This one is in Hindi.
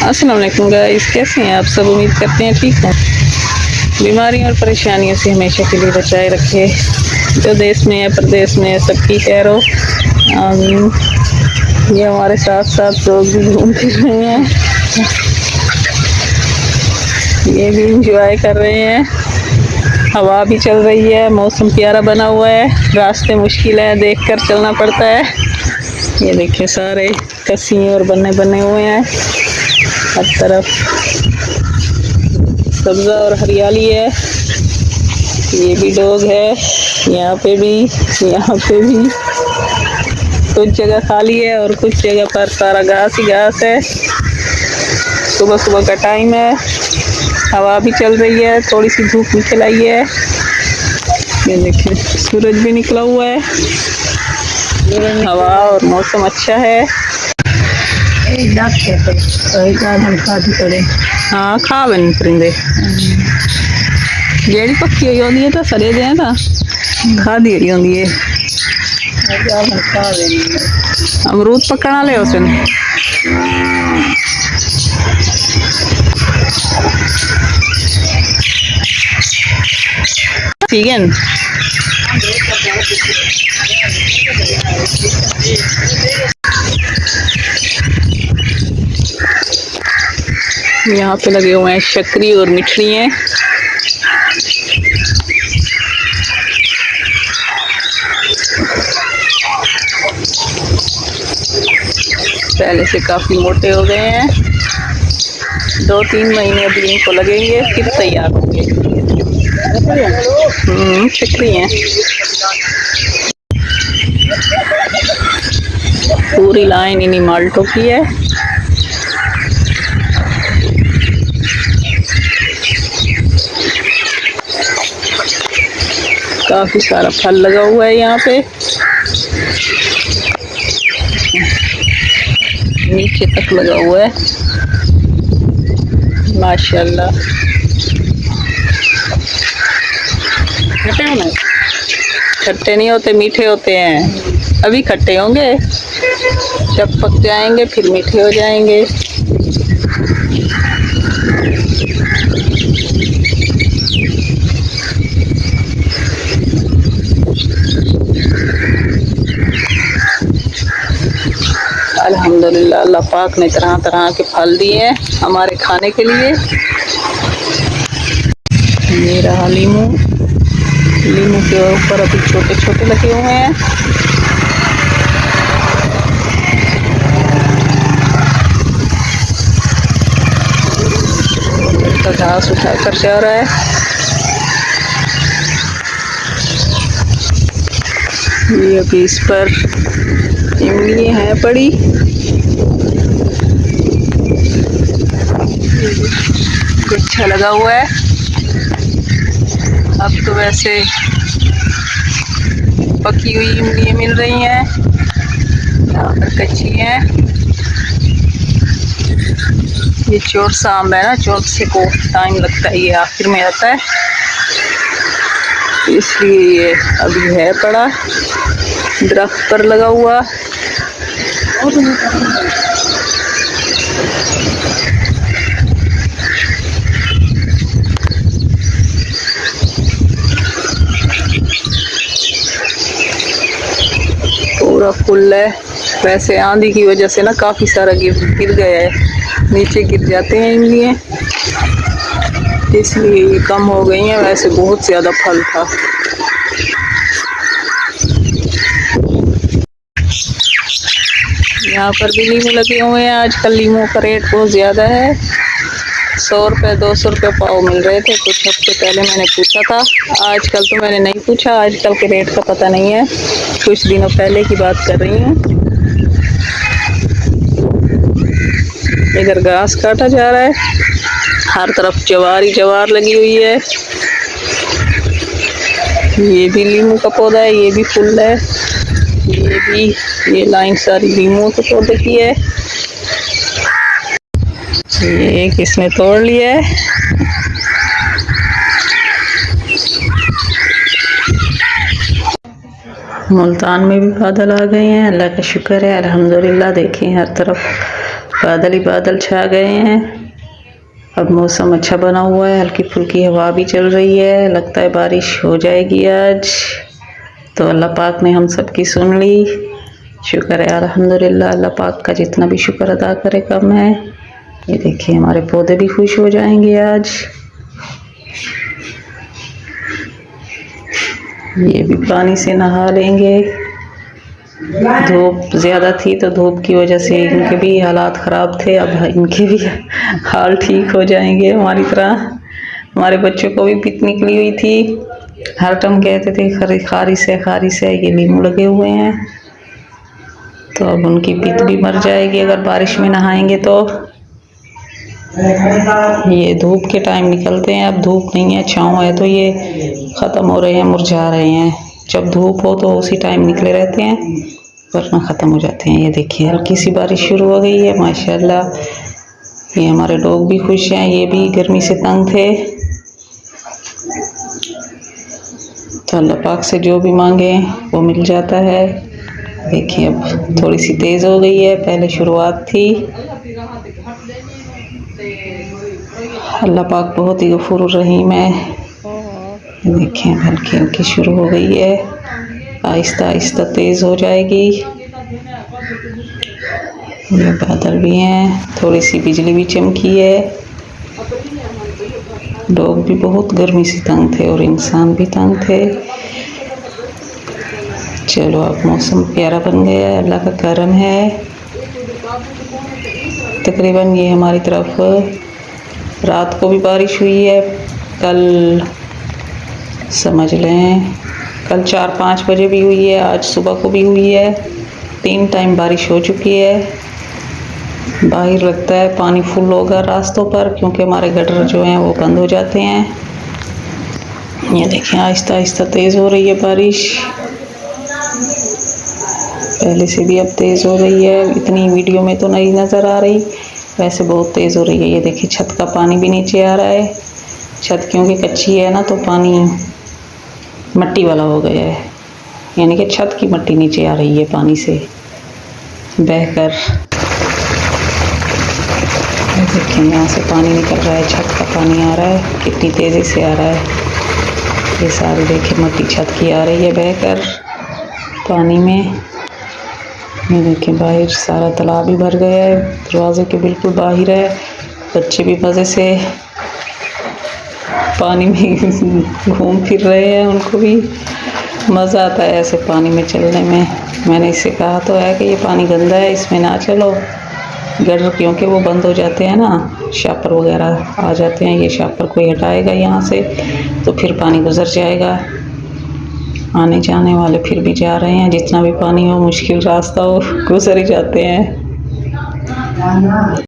अस्सलाम वालेकुम गाइस, कैसे हैं आप सब? उम्मीद करते हैं ठीक हैं। बीमारियों और परेशानियों से हमेशा के लिए बचाए रखे। जो देश में है, प्रदेश में है, सबकी खैर हो, आमीन। ये हमारे साथ साथ लोग भी घूम फिर रहे हैं, ये भी इंजॉय कर रहे हैं। हवा भी चल रही है, मौसम प्यारा बना हुआ है। रास्ते मुश्किल है, देख कर चलना पड़ता है। ये देखिए सारे कस्सी और बन्ने बने हुए हैं, हर तरफ सब्जा और हरियाली है। ये भी डॉग है, यहाँ पे भी, यहाँ पे भी। कुछ जगह खाली है और कुछ जगह पर सारा घास ही घास है। सुबह सुबह का टाइम है, हवा भी चल रही है, थोड़ी सी धूप निकल आई है। ये देखिए सूरज भी निकला हुआ है, हवा और मौसम अच्छा है। हाँ खा बन परिंदे जेड़ी पक्की हुई होंदी है तो सड़े दे ना खा दी होंदी है। अमरूद पकड़ा ले उसने ठीक है। यहाँ पे लगे हुए हैं शक्करी और मिठड़ी हैं। पहले से काफी मोटे हो गए हैं, 2-3 महीने अभी इनको लगेंगे, फिर तैयार होंगे। शक्करी हैं, पूरी लाइन इन्हीं माल्टों की है। काफी सारा फल लगा हुआ है यहाँ पे, नीचे तक लगा हुआ है माशाल्लाह। खट्टे नहीं होते, मीठे होते हैं। अभी खट्टे होंगे, जब पक जाएंगे फिर मीठे हो जाएंगे। अल्हम्दुलिल्लाह, अल्लाह पाक ने तरह तरह के फल दिए हैं हमारे खाने के लिए। ये रहा लीमू, लीमू के ऊपर अभी छोटे छोटे लगे हुए हैं। तो घास उठाकर जा रहा है। ये अभी इस पर इमली है पड़ी, अच्छा लगा हुआ है। अब तो वैसे पकी हुई इमली मिल रही हैं, यहाँ पर कच्ची हैं। ये चोर सा आम है ना, चोर से को टाइम लगता है, ये आखिर में आता है, इसलिए ये अभी है पड़ा दरख्त पर लगा हुआ। पूरा फुल है। वैसे आंधी की वजह से ना काफी सारा गिर गया है, नीचे गिर जाते हैं इमलियाँ, इसलिए ये कम हो गई हैं। वैसे बहुत ज्यादा फल था। यहाँ पर भी लीमू लगे हुए हैं। आजकल लीमू का रेट बहुत ज़्यादा है, 100 रुपये 200 रुपये पाव मिल रहे थे कुछ हफ्ते पहले, मैंने पूछा था। आजकल तो मैंने नहीं पूछा, आजकल के रेट का पता नहीं है, कुछ दिनों पहले की बात कर रही हूँ। इधर घास काटा जा रहा है, हर तरफ जवार ही जवार लगी हुई है। ये भी लीमू का पौधा है, ये भी फूल है, ये भी, ये लाइन सारी लीमू के पौधे की है। ये किसने तोड़ लिया है। मुल्तान में भी बादल आ गए हैं, अल्लाह का शुक्र है, अल्हम्दुलिल्लाह। देखिए हर तरफ बादल ही बादल छा गए हैं। अब मौसम अच्छा बना हुआ है, हल्की फुल्की हवा भी चल रही है, लगता है बारिश हो जाएगी आज। तो अल्लाह पाक ने हम सब की सुन ली। शुक्र है अल्हम्दुलिल्लाह, अल्लाह पाक का जितना भी शुक्र अदा करे कम है। ये देखिए हमारे पौधे भी खुश हो जाएंगे आज। ये भी पानी से नहा लेंगे। धूप ज़्यादा थी तो धूप की वजह से इनके भी हालात ख़राब थे, अब इनके भी हाल ठीक हो जाएंगे हमारी तरह। हमारे बच्चों को भी पित निकली हुई थी, हर टाइम कहते थे खारिश है, ये नींबू लगे हुए हैं। तो अब उनकी पित भी मर जाएगी अगर बारिश में नहाएंगे तो। ये धूप के टाइम निकलते हैं, अब धूप नहीं है, छाँव है, तो ये ख़त्म हो रहे हैं, मुरझा रहे हैं। जब धूप हो तो उसी टाइम निकले रहते हैं, वरना ख़त्म हो जाते हैं। ये देखिए हल्की सी बारिश शुरू हो गई है माशाल्लाह। ये हमारे डॉग भी खुश हैं, ये भी गर्मी से तंग थे। तो अल्लाह पाक से जो भी मांगे वो मिल जाता है। देखिए अब थोड़ी सी तेज़ हो गई है, पहले शुरुआत थी। अल्लाह पाक बहुत ही गफूर रहीम है। देखिए हल्की हल्की शुरू हो गई है, आहिस्ता आहिस्ता तेज़ हो जाएगी। ये बादल भी हैं, थोड़ी सी बिजली भी चमकी है। डॉग भी बहुत गर्मी से तंग थे और इंसान भी तंग थे। चलो अब मौसम प्यारा बन गया है, अल्लाह का करम है। तकरीबन ये हमारी तरफ रात को भी बारिश हुई है। कल समझ लें कल 4-5 बजे भी हुई है, आज सुबह को भी हुई है। 3 टाइम बारिश हो चुकी है। बाहर लगता है पानी फुल होगा रास्तों पर, क्योंकि हमारे गटर जो हैं वो बंद हो जाते हैं। ये देखें आहिस्ता आहिस्ता तेज़ हो रही है बारिश, पहले से भी अब तेज़ हो गई है। इतनी वीडियो में तो नहीं नज़र आ रही, वैसे बहुत तेज़ हो रही है। ये देखिए छत का पानी भी नीचे आ रहा है। छत क्योंकि कच्ची है ना, तो पानी मिट्टी वाला हो गया है, यानी कि छत की मिट्टी नीचे आ रही है पानी से बहकर। देखिए यहाँ से पानी निकल रहा है, छत का पानी आ रहा है, कितनी तेज़ी से आ रहा है। ये सारी देखिए मिट्टी छत की आ रही है बहकर पानी में। ये देखिए बाहर सारा तालाब भी भर गया है, दरवाजे के बिल्कुल बाहर है। बच्चे भी मज़े से पानी में घूम फिर रहे हैं, उनको भी मज़ा आता है ऐसे पानी में चलने में। मैंने इससे कहा तो है कि ये पानी गंदा है, इसमें ना चलो गटर, क्योंकि वो बंद हो जाते हैं ना, शापर वगैरह आ जाते हैं। ये शापर कोई हटाएगा यहाँ से तो फिर पानी गुजर जाएगा। आने जाने वाले फिर भी जा रहे हैं, जितना भी पानी हो, मुश्किल रास्ता हो, गुजर ही जाते हैं।